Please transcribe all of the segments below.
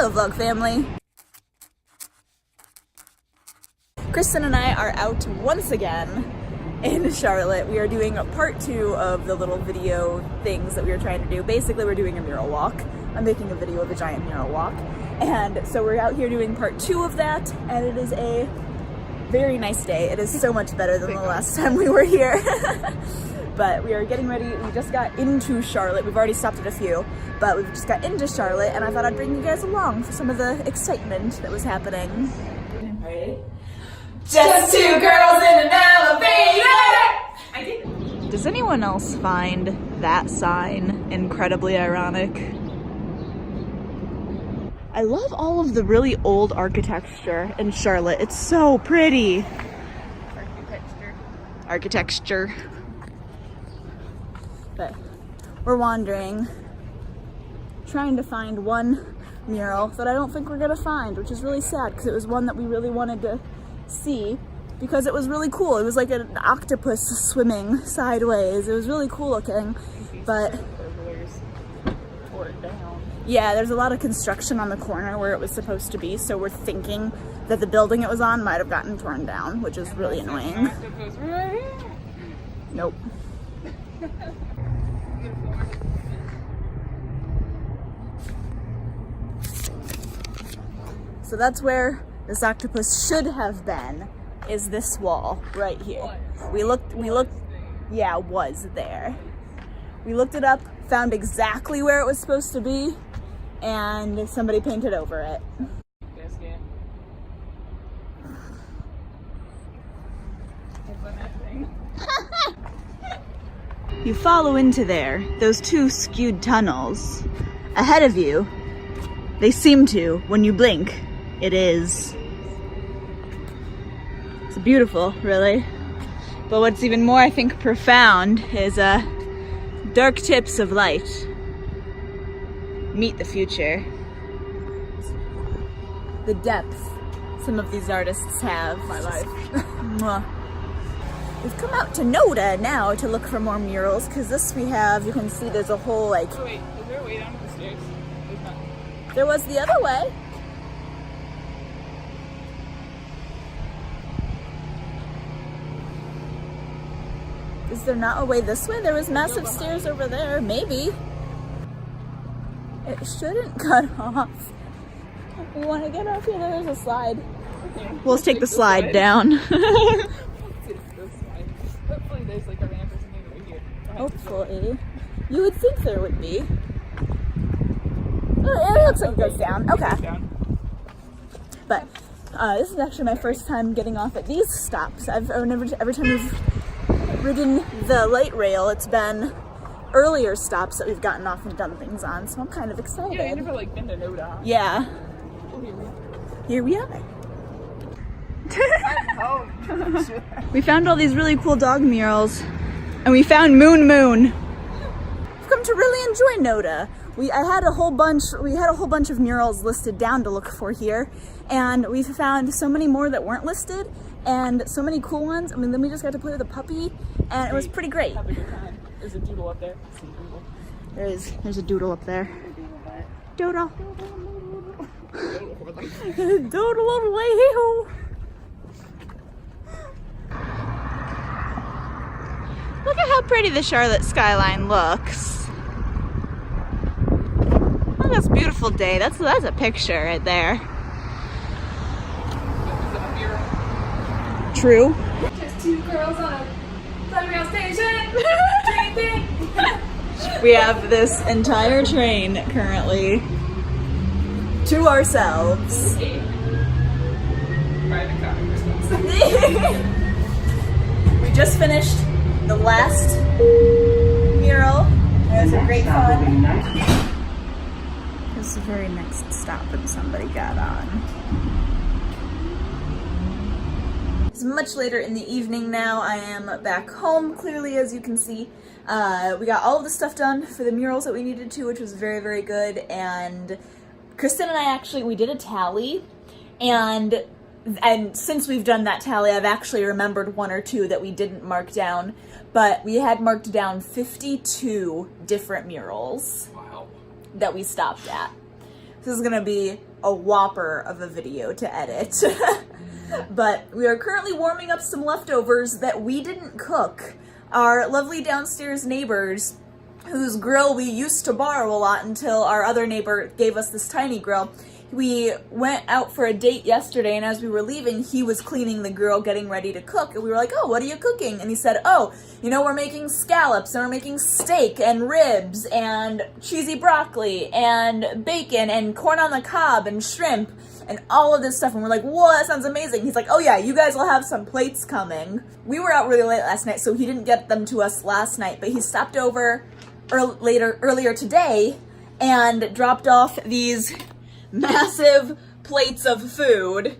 Hello vlog family! Kristen and I are out once again in Charlotte. We are doing part 2 of the little video things that we were trying to do. Basically we're doing a mural walk. I'm making a video of a giant mural walk. And so we're out here doing part 2 of that, and it is a very nice day. It is so much better than the last time we were here. But we are getting ready. We just got into Charlotte. We've already stopped at a few, but we've just got into Charlotte, and I thought I'd bring you guys along for some of the excitement that was happening. Ready? Just 2 girls in an elevator! I did it. Does anyone else find that sign incredibly ironic? I love all of the really old architecture in Charlotte. It's so pretty. Architecture. But we're wandering, trying to find one mural that I don't think we're gonna find, which is really sad because it was one that we really wanted to see because it was really cool. It was like an octopus swimming sideways. It was really cool looking, but yeah, there's a lot of construction on the corner where it was supposed to be, so we're thinking that the building it was on might have gotten torn down, which is really annoying. Nope. So that's where this octopus should have been, is this wall right here. We looked, yeah, it was there. We looked it up, found exactly where it was supposed to be, and somebody painted over it. You follow into there, those 2 skewed tunnels. Ahead of you, they seem to, when you blink, it is. It's beautiful, really. But what's even more, I think, profound is dark tips of light meet the future. The depth some of these artists have. My life. We've come out to Noda now to look for more murals, because this we have, you can see there's a whole like... Oh wait, is there a way down the stairs? There's not. There was the other way. Is there not a way this way? There was massive stairs over there, maybe. It shouldn't cut off. We want to get off here, there's a slide. Okay. We'll take the slide down. Hopefully there's like a ramp or something over here. Hopefully. You would think there would be. Oh, it looks like it goes down. Okay. But this is actually my first time getting off at these stops. Every time we've ridden the light rail, it's been earlier stops that we've gotten off and done things on, so I'm kind of excited. Yeah, you never like been to Noda. Yeah. Here we are. I'm home. We found all these really cool dog murals, and we found Moon. We've come to really enjoy Noda. We had a whole bunch of murals listed down to look for here, and we found so many more that weren't listed, and so many cool ones. I mean, then we just got to play with a puppy, and it was pretty great. Have a good time. There's a doodle up there. There's a doodle up there. Doodle. Doodle all the way here. Look at how pretty the Charlotte skyline looks. Oh, that's a beautiful day. That's a picture right there. True. Just 2 girls on a playground station. We have this entire train currently to ourselves. Private car. We just finished the last mural. It was a great fun. This is the very next stop that somebody got on. It's much later in the evening now. I am back home, clearly, as you can see. We got all of the stuff done for the murals that we needed to, which was very, very good. And Kristen and I we did a tally, and since we've done that tally, I've actually remembered 1 or 2 that we didn't mark down, but we had marked down 52 different murals. Wow. That we stopped at, This is gonna be a whopper of a video to edit. But we are currently warming up some leftovers that we didn't cook. Our lovely downstairs neighbors, whose grill we used to borrow a lot until our other neighbor gave us this tiny grill. We went out for a date yesterday, and as we were leaving, he was cleaning the grill, getting ready to cook, and we were like, oh, what are you cooking? And he said, oh, you know, we're making scallops, and we're making steak, and ribs, and cheesy broccoli, and bacon, and corn on the cob, and shrimp, and all of this stuff, and we're like, whoa, that sounds amazing. He's like, oh yeah, you guys will have some plates coming. We were out really late last night, so he didn't get them to us last night, but he stopped over earlier today, and dropped off these massive plates of food.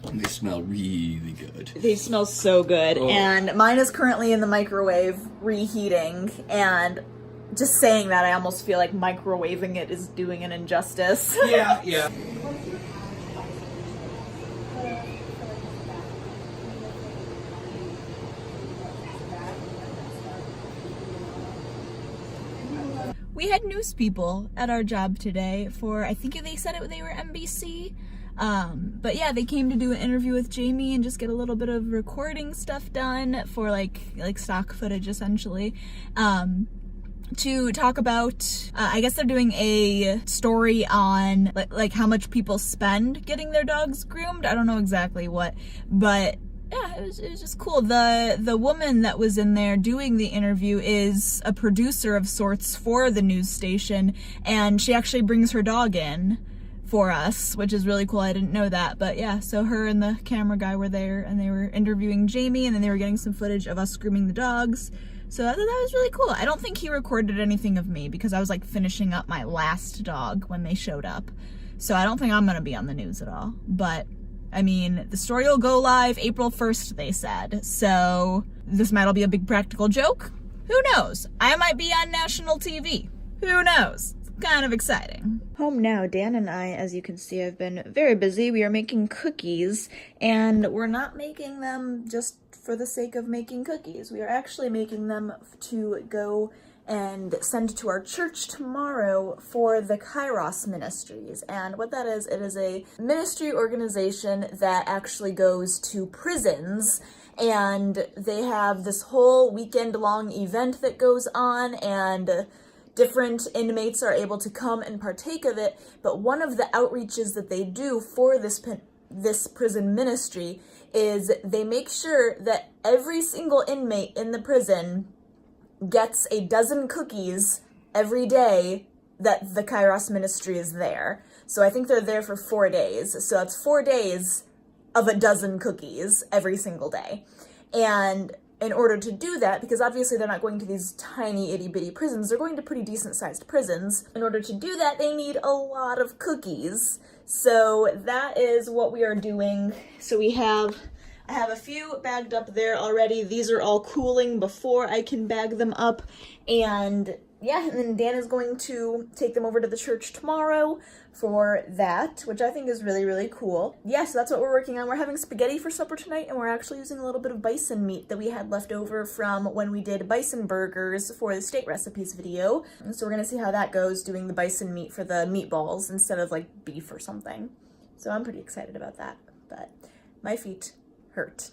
And they smell really good. They smell so good. Oh. And mine is currently in the microwave reheating, and just saying that I almost feel like microwaving it is doing an injustice. Yeah. We had news people at our job today for, I think they said they were NBC. But yeah, they came to do an interview with Jamie and just get a little bit of recording stuff done for like stock footage essentially. To talk about, I guess they're doing a story on like how much people spend getting their dogs groomed. I don't know exactly what, but yeah, it was just cool. The woman that was in there doing the interview is a producer of sorts for the news station, and she actually brings her dog in for us, which is really cool. I didn't know that, but yeah, so her and the camera guy were there, and they were interviewing Jamie, and then they were getting some footage of us grooming the dogs. So I thought that was really cool. I don't think he recorded anything of me because I was like finishing up my last dog when they showed up. So I don't think I'm gonna be on the news at all, but I mean, the story will go live April 1st, they said. So this might all be a big practical joke. Who knows? I might be on national TV. Who knows? It's kind of exciting. Home now, Dan and I, as you can see, have been very busy. We are making cookies, and we're not making them just for the sake of making cookies. We are actually making them to go and send to our church tomorrow for the Kairos Ministries. And what that is, it is a ministry organization that actually goes to prisons, and they have this whole weekend-long event that goes on, and different inmates are able to come and partake of it. But one of the outreaches that they do for this prison ministry is they make sure that every single inmate in the prison gets a dozen cookies every day that the Kairos ministry is there. So I think they're there for 4 days. So that's 4 days of a dozen cookies every single day. And in order to do that, because obviously they're not going to these tiny itty bitty prisons, they're going to pretty decent sized prisons. In order to do that, they need a lot of cookies. So that is what we are doing. So I have a few bagged up there already. These are all cooling before I can bag them up. And yeah, and then Dan is going to take them over to the church tomorrow for that, which I think is really, really cool. Yeah, so that's what we're working on. We're having spaghetti for supper tonight, and we're actually using a little bit of bison meat that we had left over from when we did bison burgers for the state recipes video. And so we're gonna see how that goes, doing the bison meat for the meatballs instead of like beef or something. So I'm pretty excited about that, but my feet hurt.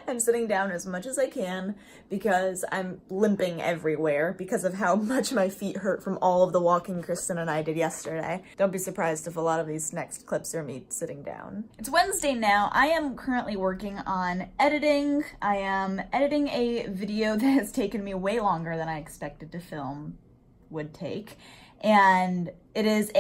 I'm sitting down as much as I can because I'm limping everywhere because of how much my feet hurt from all of the walking Kristen and I did yesterday. Don't be surprised if a lot of these next clips are me sitting down. It's Wednesday now. I am currently working on editing. I am editing a video that has taken me way longer than I expected to film would take. And it is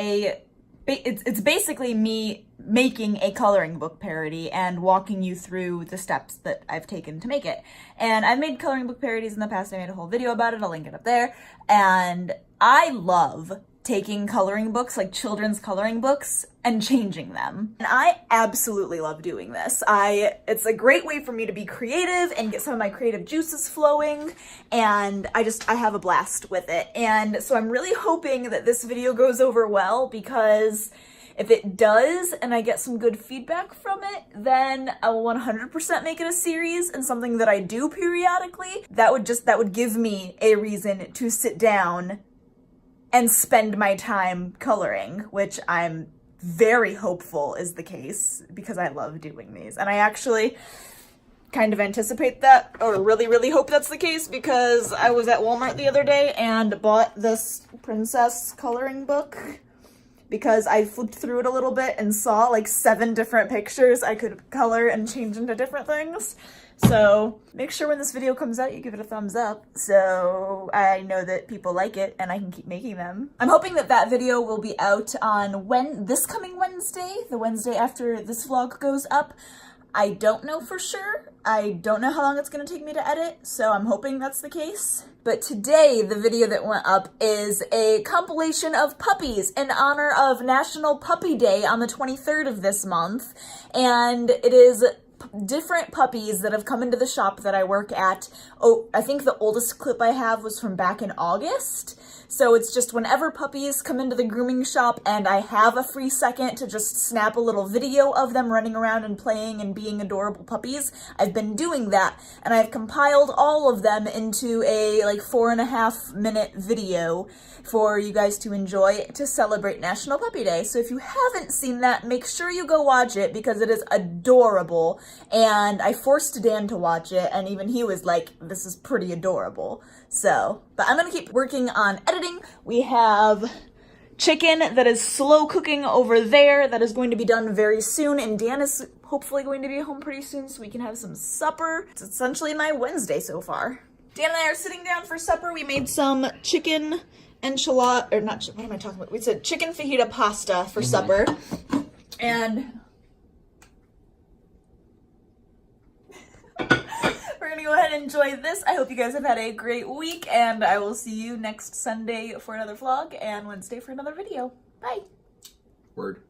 it's basically me making a coloring book parody and walking you through the steps that I've taken to make it. And I've made coloring book parodies in the past. I made a whole video about it. I'll link it up there. And I love taking coloring books, like children's coloring books, and changing them. And I absolutely love doing this. It's a great way for me to be creative and get some of my creative juices flowing, and I have a blast with it. And so I'm really hoping that this video goes over well, because if it does and I get some good feedback from it, then I will 100% make it a series and something that I do periodically. That would give me a reason to sit down and spend my time coloring, which I'm very hopeful is the case because I love doing these. And I actually kind of anticipate that, or really hope that's the case, because I was at Walmart the other day and bought this princess coloring book because I flipped through it a little bit and saw like 7 different pictures I could color and change into different things. So make sure when this video comes out you give it a thumbs up so I know that people like it and I can keep making them. I'm hoping that that video will be out on this coming Wednesday, the Wednesday after this vlog goes up. I don't know for sure. I don't know how long it's gonna take me to edit, so I'm hoping that's the case. But today, the video that went up is a compilation of puppies in honor of National Puppy Day on the 23rd of this month. And it is different puppies that have come into the shop that I work at. Oh, I think the oldest clip I have was from back in August. So it's just whenever puppies come into the grooming shop and I have a free second to just snap a little video of them running around and playing and being adorable puppies, I've been doing that. And I've compiled all of them into a like 4.5 minute video for you guys to enjoy to celebrate National Puppy Day. So if you haven't seen that, make sure you go watch it because it is adorable. And I forced Dan to watch it and even he was like, this is pretty adorable. So, but I'm gonna keep working on editing. We have chicken that is slow cooking over there that is going to be done very soon, and Dan is hopefully going to be home pretty soon so we can have some supper. It's essentially my Wednesday so far. Dan and I are sitting down for supper. We made some chicken enchilada, or not, what am I talking about? We said chicken fajita pasta for supper, and we're gonna go ahead and enjoy this. I hope you guys have had a great week, and I will see you next Sunday for another vlog and Wednesday for another video. Bye. Word.